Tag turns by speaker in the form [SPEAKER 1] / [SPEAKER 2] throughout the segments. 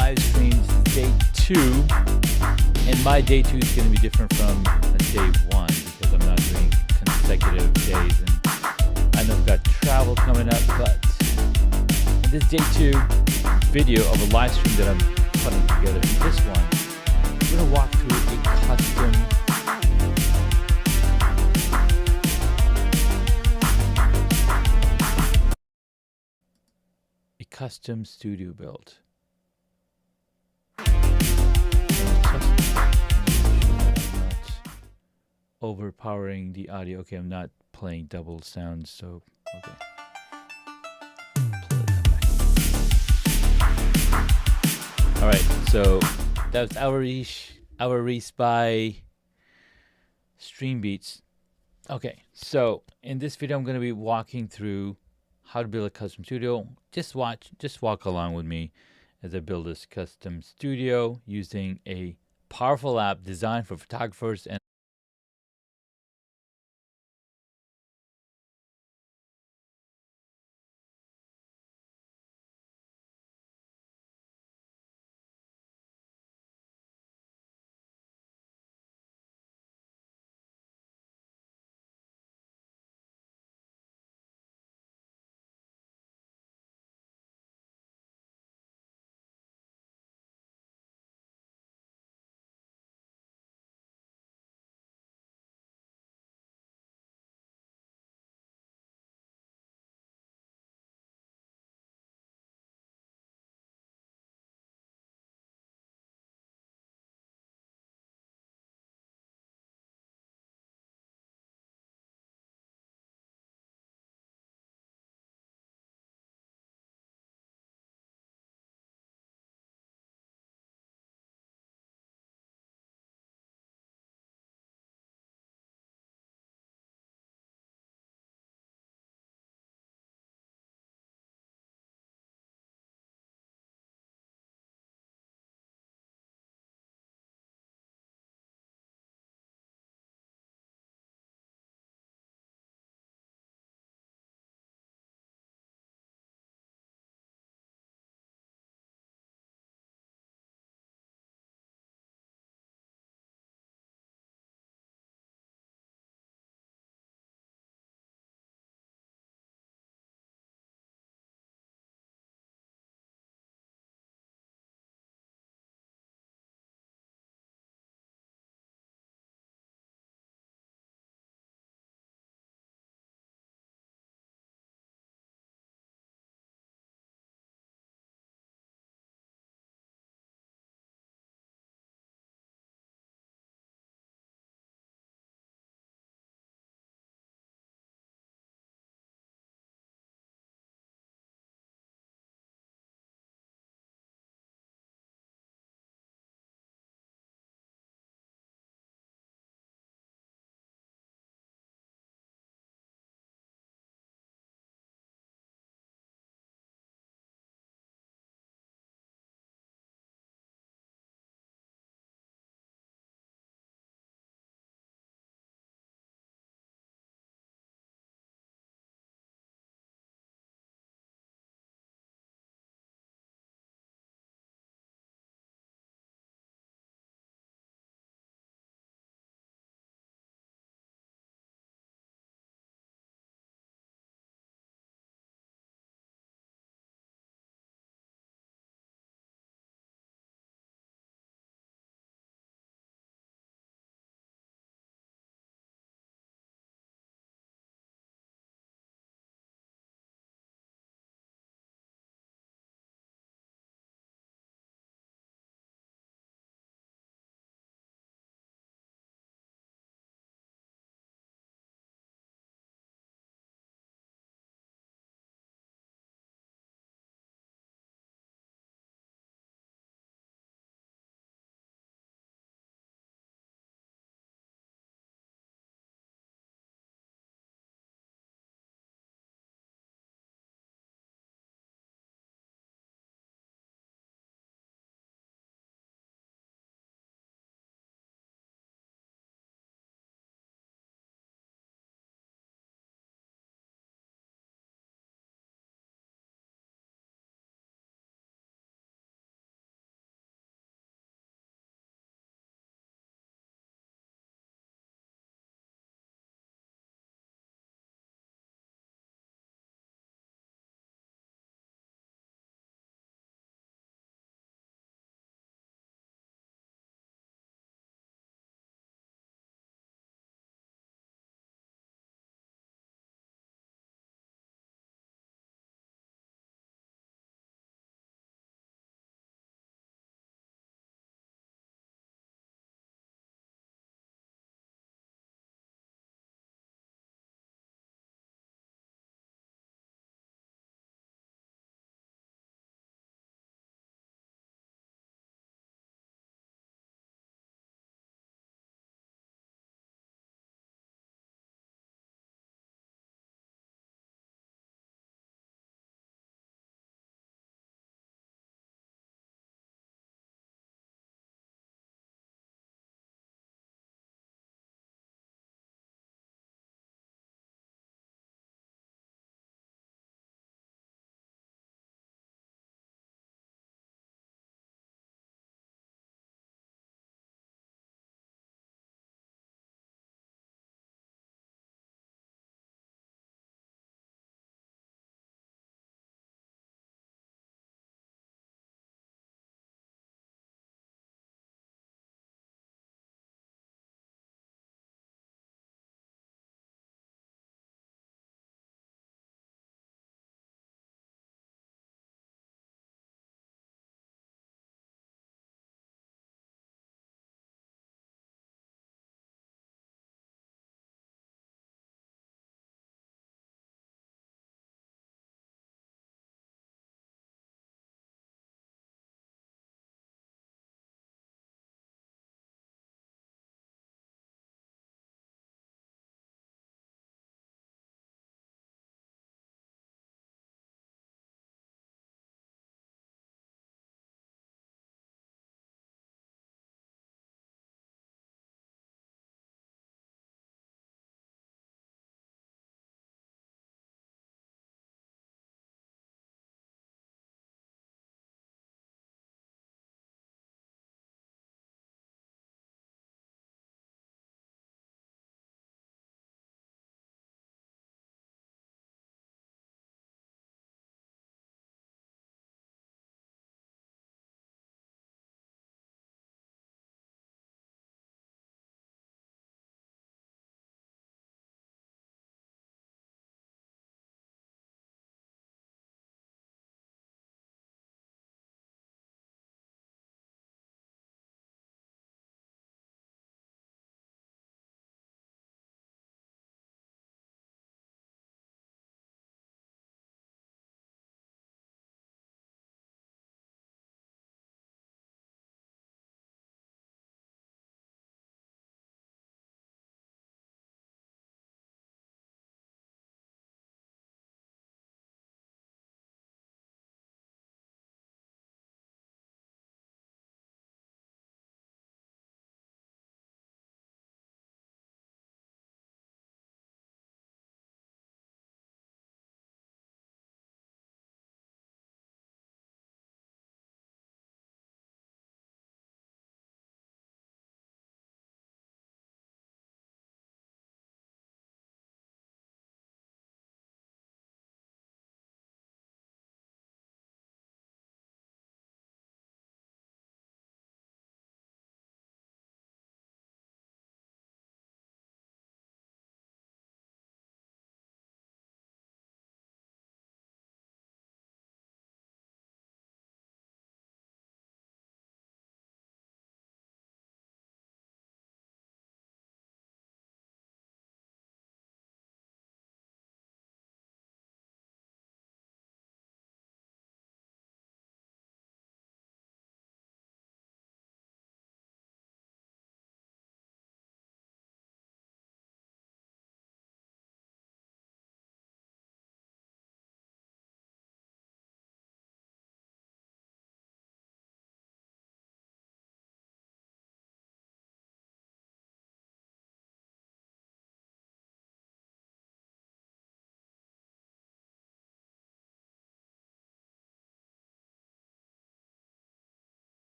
[SPEAKER 1] live stream. This is day 2, and my day 2 is going to be different from day 1 because I'm not doing consecutive days, and I know I've got travel coming up, but in this day 2 video of a live stream that I'm putting together, in this one, we're going to walk through a custom studio build. Overpowering the audio. Okay, I'm not playing double sounds, so okay. All right, so that was our Reese by Stream Beats. Okay, so in this video, I'm going to be walking through how to build a custom studio. Just walk along with me as I build this custom studio using a powerful app designed for photographers and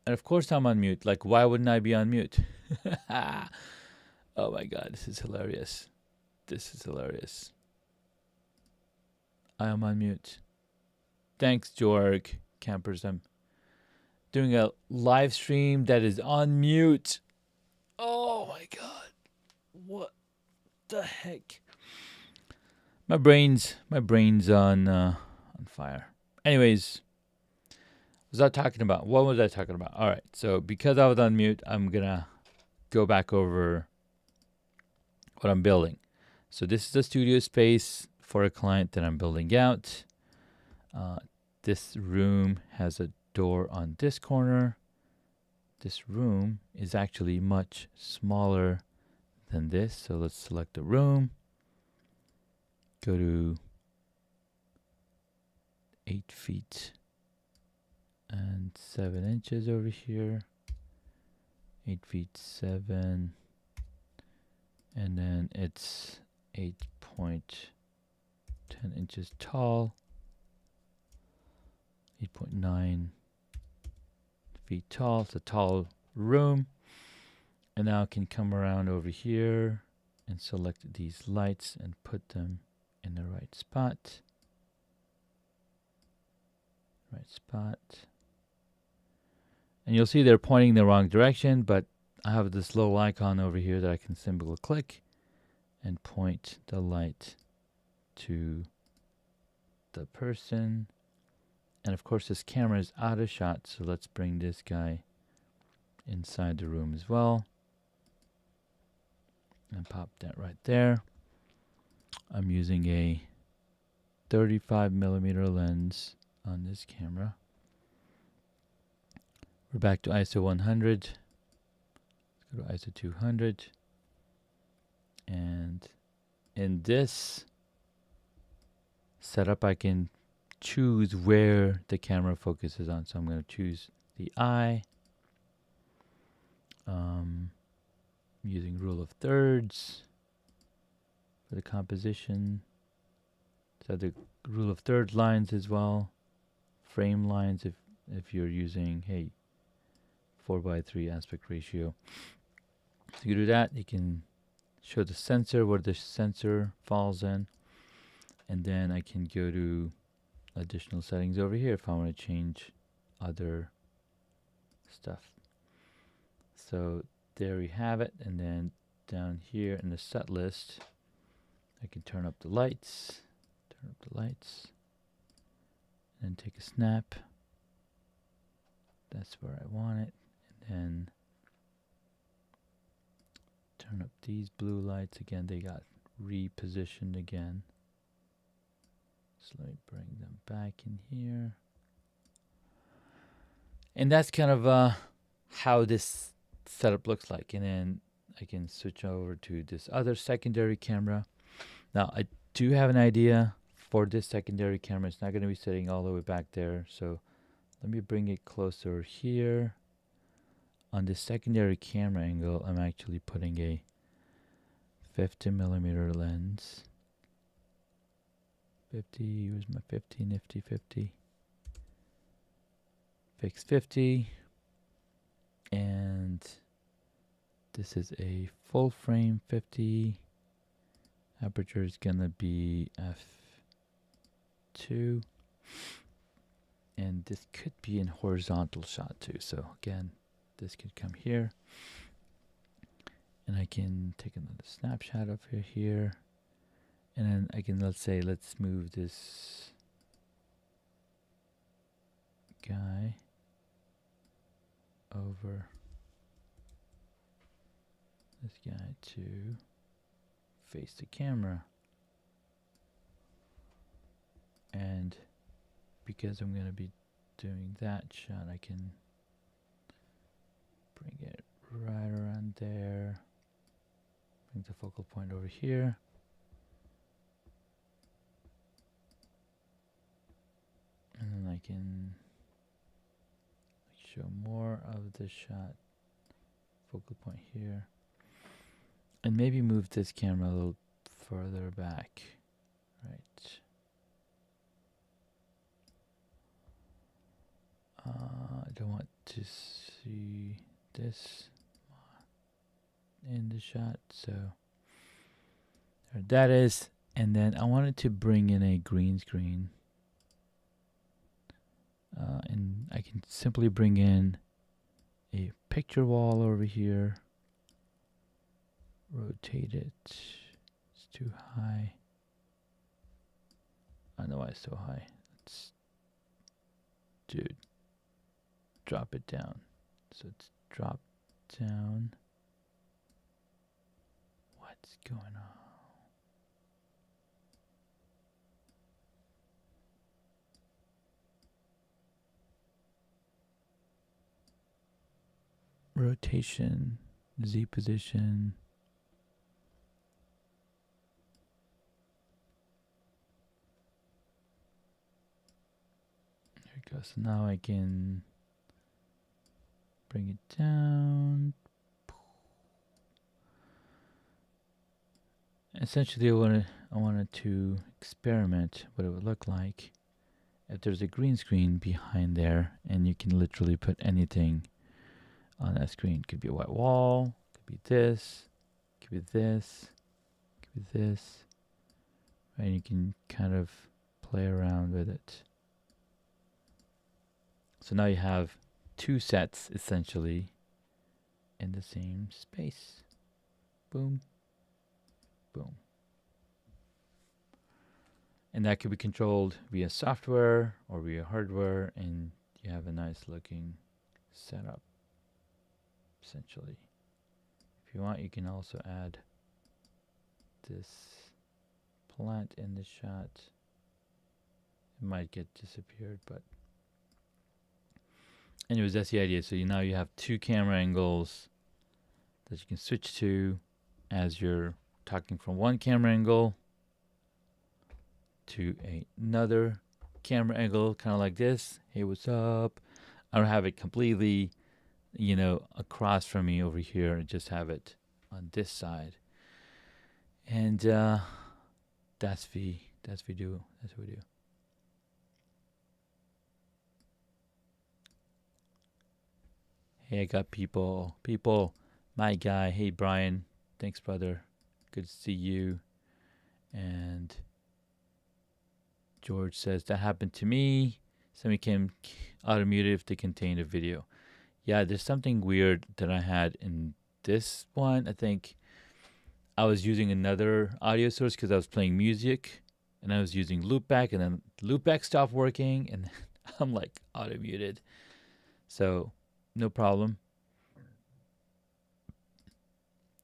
[SPEAKER 1] And of course I'm on mute. Like, why wouldn't I be on mute? Oh my god, this is hilarious. This is hilarious. I am on mute. Thanks, Jorg Campers. I'm doing a live stream that is on mute. Oh my god. What the heck? My brain's on fire. Anyways, what was I talking about? What was I talking about? All right. So because I was on mute, I'm gonna go back over what I'm building. So this is a studio space for a client that I'm building out. This room has a door on this corner. This room is actually much smaller than this. So let's select the room. Go to 8 feet and 7 inches over here. 8 feet 7. And then it's 8.10 inches tall. 8.9 feet tall. It's a tall room. And now I can come around over here and select these lights and put them in the right spot. Right spot. And you'll see they're pointing the wrong direction, but I have this little icon over here that I can simply click and point the light to the person. And of course this camera is out of shot, so let's bring this guy inside the room as well. And pop that right there. I'm using a 35mm lens on this camera. We're back to ISO 100. Let's go to ISO 200. And in this setup, I can choose where the camera focuses on. So I'm going to choose the eye. Using rule of thirds for the composition. So the rule of thirds lines as well. Frame lines if you're using 4:3 aspect ratio. So you do that, you can show the sensor where the sensor falls in, and then I can go to additional settings over here if I want to change other stuff. So there we have it, and then down here in the set list I can turn up the lights, and take a snap. That's where I want it, and then turn up these blue lights again. They got repositioned again, so let me bring them back in here. And that's kind of how this setup looks like. And then I can switch over to this other secondary camera. Now I do have an idea for this secondary camera. It's not going to be sitting all the way back there, so let me bring it closer here. On this secondary camera angle, I'm actually putting a 50mm lens. 50, where's my 50, nifty 50? Fix 50. And this is a full frame 50. Aperture is gonna be f2. And this could be in horizontal shot too. So again, this could come here. And I can take another snapshot of here. And then I can, let's move this guy over this guy to face the camera. And because I'm going to be doing that shot, I can bring it right around there. Bring the focal point over here. And then I can show more of the shot. Focal point here. And maybe move this camera a little further back. Right. I don't want to see this in the shot. So there that is. And then I wanted to bring in a green screen. And I can simply bring in a picture wall over here. Rotate it. It's too high. I don't know why it's so high. Let's, dude, drop it down. So it's drop down. What's going on? Rotation, Z position. There we go. So now I can bring it down. Essentially, I wanted to experiment what it would look like if there's a green screen behind there, and you can literally put anything on that screen. Could be a white wall, could be this, could be this, could be this, and you can kind of play around with it. So now you have two sets essentially in the same space. Boom, boom. And that could be controlled via software or via hardware, and you have a nice looking setup. Essentially, if you want, you can also add this plant in the shot. It might get disappeared, but anyways, that's the idea. So now you have two camera angles that you can switch to as you're talking from one camera angle to another camera angle, kind of like this. Hey, what's up? I don't have it completely, across from me over here. I just have it on this side. And that's what we do. Hey, I got people, my guy. Hey, Brian. Thanks, brother. Good to see you. And George says, that happened to me. Somebody came auto-muted if they contained a video. Yeah, there's something weird that I had in this one. I think I was using another audio source because I was playing music, and I was using loopback, and then loopback stopped working, and I'm like auto-muted. So no problem.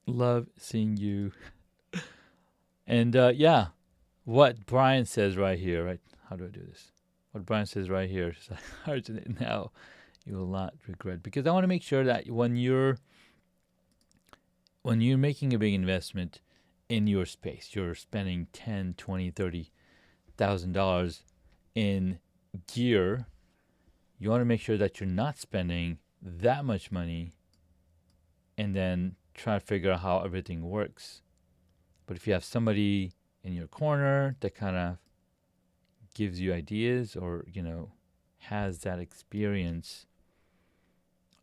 [SPEAKER 1] Love seeing you. And yeah, what Brian says right here, right? How do I do this? What Brian says right here is now you will not regret, because I want to make sure that when you're making a big investment in your space, you're spending $10, $20, $30,000 in gear. You want to make sure that you're not spending that much money and then try to figure out how everything works. But if you have somebody in your corner that kind of gives you ideas, or has that experience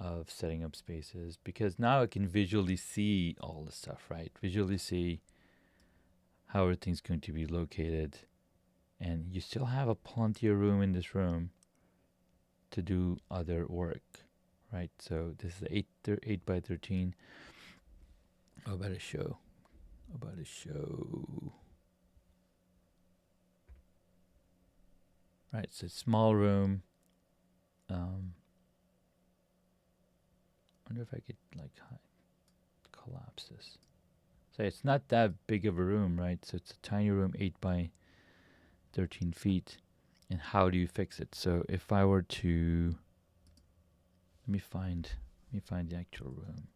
[SPEAKER 1] of setting up spaces, because now I can visually see all the stuff, right? Visually see how everything's going to be located, and you still have a plenty of room in this room to do other work, right? So this is 8 by 13. About a show. Right, it's a small room. Wonder if I could collapse this. So it's not that big of a room, right? So it's a tiny room, 8 by 13 feet. And how do you fix it? So if I were to, let me find the actual room.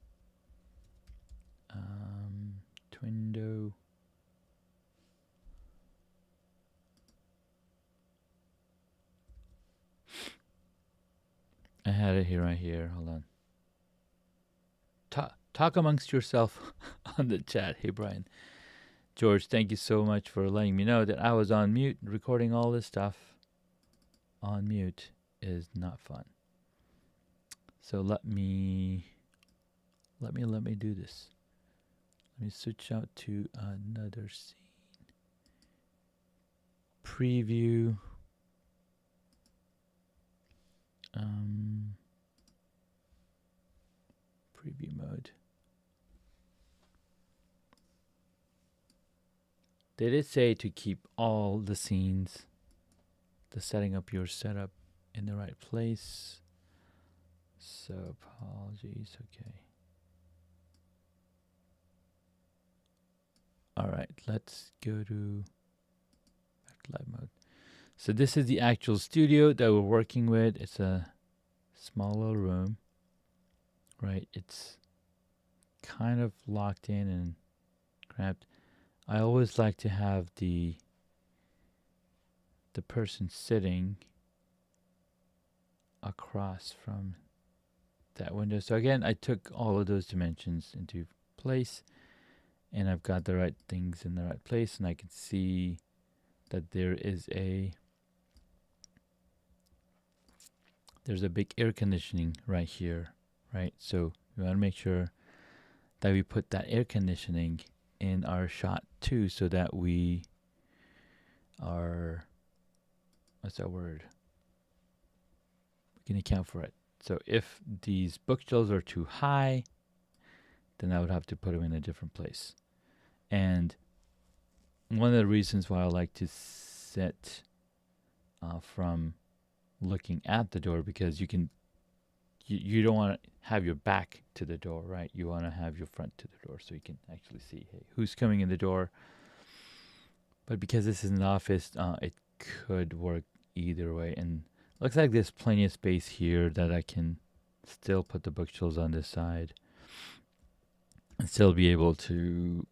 [SPEAKER 1] Window. I had it here, right here. Hold on. Talk amongst yourself on the chat. Hey, Brian. George, thank you so much for letting me know that I was on mute. Recording all this stuff on mute is not fun. So let me do this. Let me switch out to another scene. Preview. Preview mode. They did say to keep all the scenes, the setting up your setup in the right place. So apologies. Okay. All right, let's go to back to live mode. So this is the actual studio that we're working with. It's a small little room, right? It's kind of locked in and cramped. I always like to have the person sitting across from that window. So again, I took all of those dimensions into place, and I've got the right things in the right place, and I can see that there's a big air conditioning right here, right? So we want to make sure that we put that air conditioning in our shot too, so that we are, what's that word? We can account for it. So if these bookshelves are too high, then I would have to put them in a different place. And one of the reasons why I like to sit from looking at the door, because you don't want to have your back to the door, right? You want to have your front to the door so you can actually see, hey, who's coming in the door. But because this is an office, it could work either way. And looks like there's plenty of space here that I can still put the bookshelves on this side and still be able to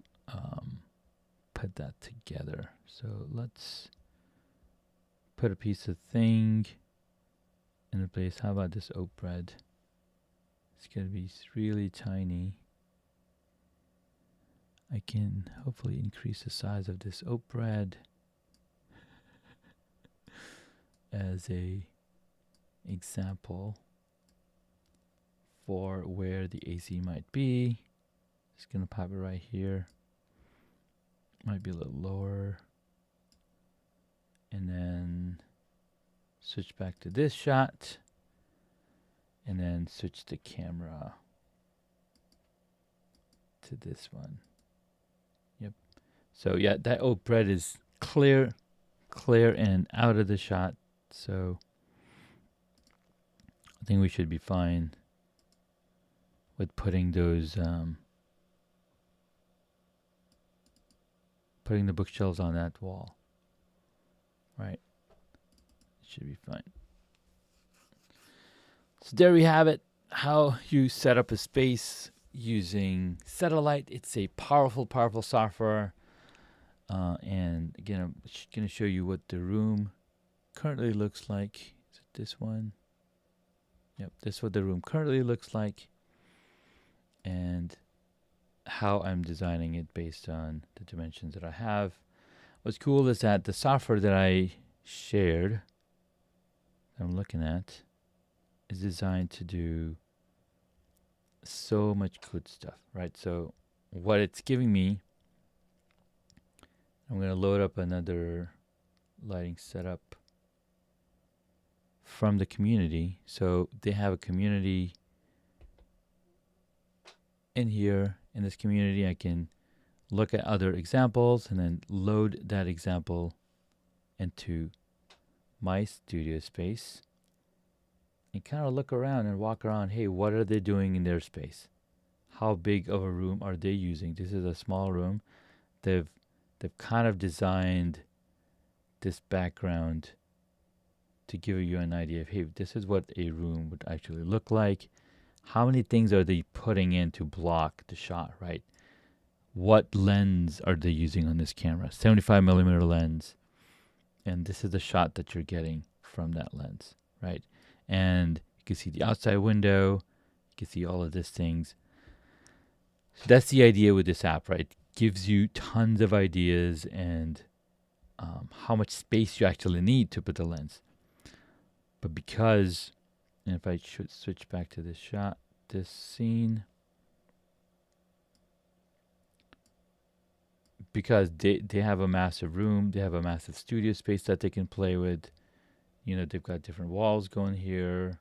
[SPEAKER 1] put that together. So let's put a piece of thing in a place. How about this oak bread? It's going to be really tiny. I can hopefully increase the size of this oak bread as a example for where the AC might be. Just going to pop it right here. Might be a little lower. And then switch back to this shot. And then switch the camera to this one. Yep. So yeah, that oak bread is clear and out of the shot. So I think we should be fine with putting those putting the bookshelves on that wall. Right. It should be fine. So there we have it. How you set up a space using Satellite. It's a powerful software. And again, I'm going to show you what the room currently looks like. Is it this one? Yep, this is what the room currently looks like. And how I'm designing it based on the dimensions that I have. What's cool is that the software that I shared, that I'm looking at, is designed to do so much good stuff, right? So what it's giving me, I'm going to load up another lighting setup from the community. So they have a community in here. In this community, I can look at other examples and then load that example into my studio space and kind of look around and walk around. Hey, what are they doing in their space? How big of a room are they using? This is a small room. They've kind of designed this background to give you an idea of, hey, this is what a room would actually look like. How many things are they putting in to block the shot, right? What lens are they using on this camera? 75mm lens. And this is the shot that you're getting from that lens, right? And you can see the outside window. You can see all of these things. So that's the idea with this app, right? It gives you tons of ideas and how much space you actually need to put the lens. But because And if I should switch back to this shot, this scene, because they have a massive room, they have a massive studio space that they can play with. You know, they've got different walls going here.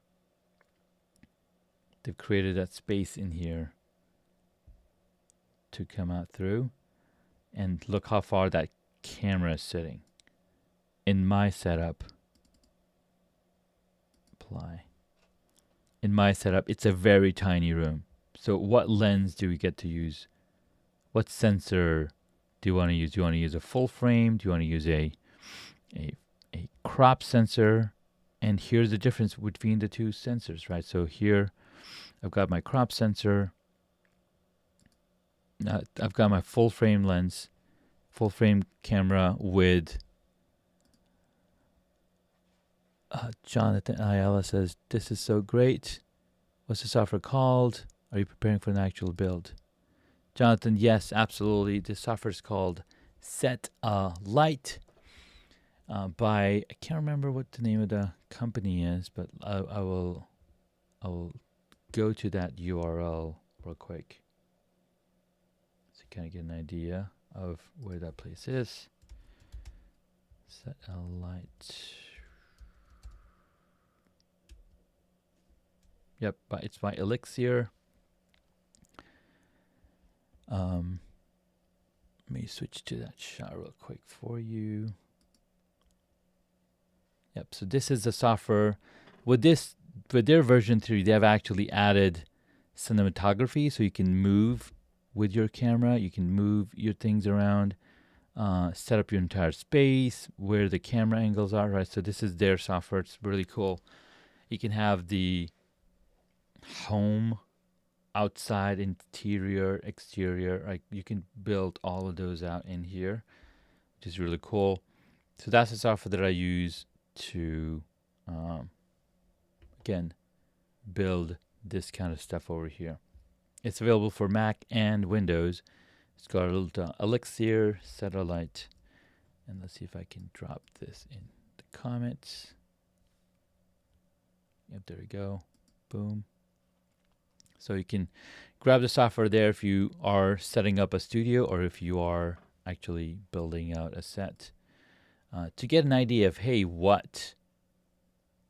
[SPEAKER 1] They've created that space in here to come out through. And look how far that camera is sitting. In my setup, apply. In my setup, it's a very tiny room. So what lens do we get to use? What sensor do you want to use? Do you want to use a full frame? Do you want to use a crop sensor? And here's the difference between the two sensors, right? So here I've got my crop sensor. I've got my full frame lens, full frame camera with Jonathan Ayala says, this is so great. What's the software called? Are you preparing for an actual build? Jonathan, yes, absolutely. This software is called Set-A-Light by, I can't remember what the name of the company is, but I will go to that URL real quick so you kind of get an idea of where that place is. Set-A-Light. Yep, but it's by Elixir. Let me switch to that shot real quick for you. Yep, so this is the software. With their version 3, they have actually added cinematography, so you can move with your camera. You can move your things around, set up your entire space, where the camera angles are, right? So this is their software. It's really cool. You can have the home, outside, interior, exterior, like you can build all of those out in here, which is really cool. So that's the software that I use to again build this kind of stuff over here. It's available for Mac and Windows. It's got a little Elixir Set-A-Light, and let's see if I can drop this in the comments. Yep, there we go. Boom. So you can grab the software there if you are setting up a studio or if you are actually building out a set to get an idea of, hey, what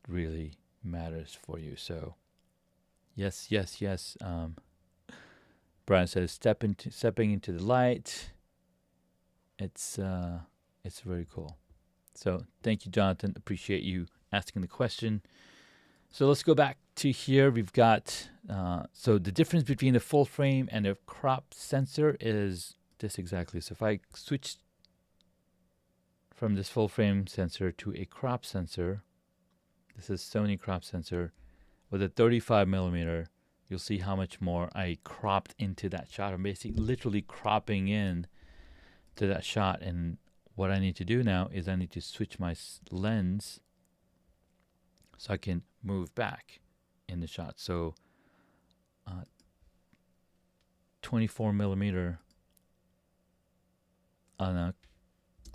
[SPEAKER 1] really matters for you. So yes. Brian says stepping into the light. It's very cool. So thank you, Jonathan. Appreciate you asking the question. So let's go back to here. We've got, so the difference between the full frame and a crop sensor is this exactly. So if I switch from this full frame sensor to a crop sensor, this is Sony crop sensor with a 35 millimeter, you'll see how much more I cropped into that shot. I'm basically literally cropping in to that shot. And what I need to do now is I need to switch my lens so I can move back in the shot. So 24 millimeter on a,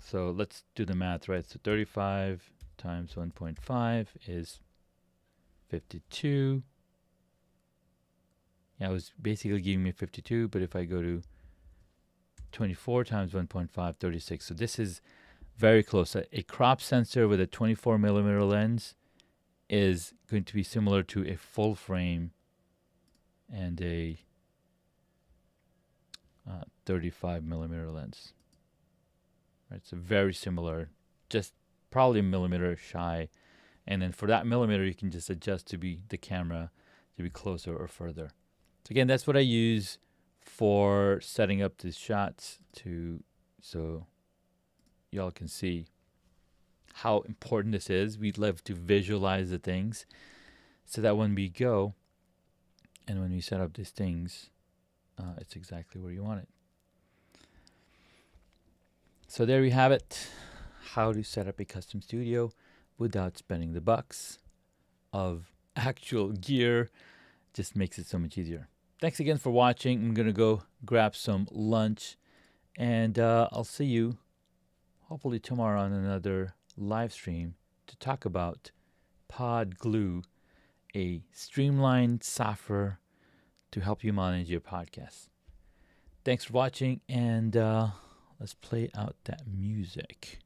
[SPEAKER 1] so let's do the math, right? So 35 times 1.5 is 52. Yeah, it was basically giving me 52, but if I go to 24 times 1.5, 36. So this is very close. A crop sensor with a 24 millimeter lens is going to be similar to a full frame and a 35 millimeter lens. Right, so very similar, just probably a millimeter shy. And then for that millimeter, you can just adjust to be the camera to be closer or further. So again, that's what I use for setting up these shots so y'all can see how important this is. We love to visualize the things so that when we go and when we set up these things, it's exactly where you want it. So there we have it. How to set up a custom studio without spending the bucks of actual gear. Just makes it so much easier. Thanks again for watching. I'm going to go grab some lunch, and I'll see you hopefully tomorrow on another live stream to talk about Pod Glue, a streamlined software to help you manage your podcast. Thanks for watching, and let's play out that music.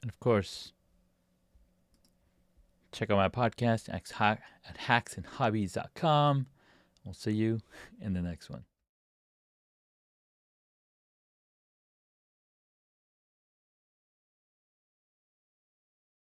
[SPEAKER 1] And of course, check out my podcast at hacksandhobbies.com. We'll see you in the next one.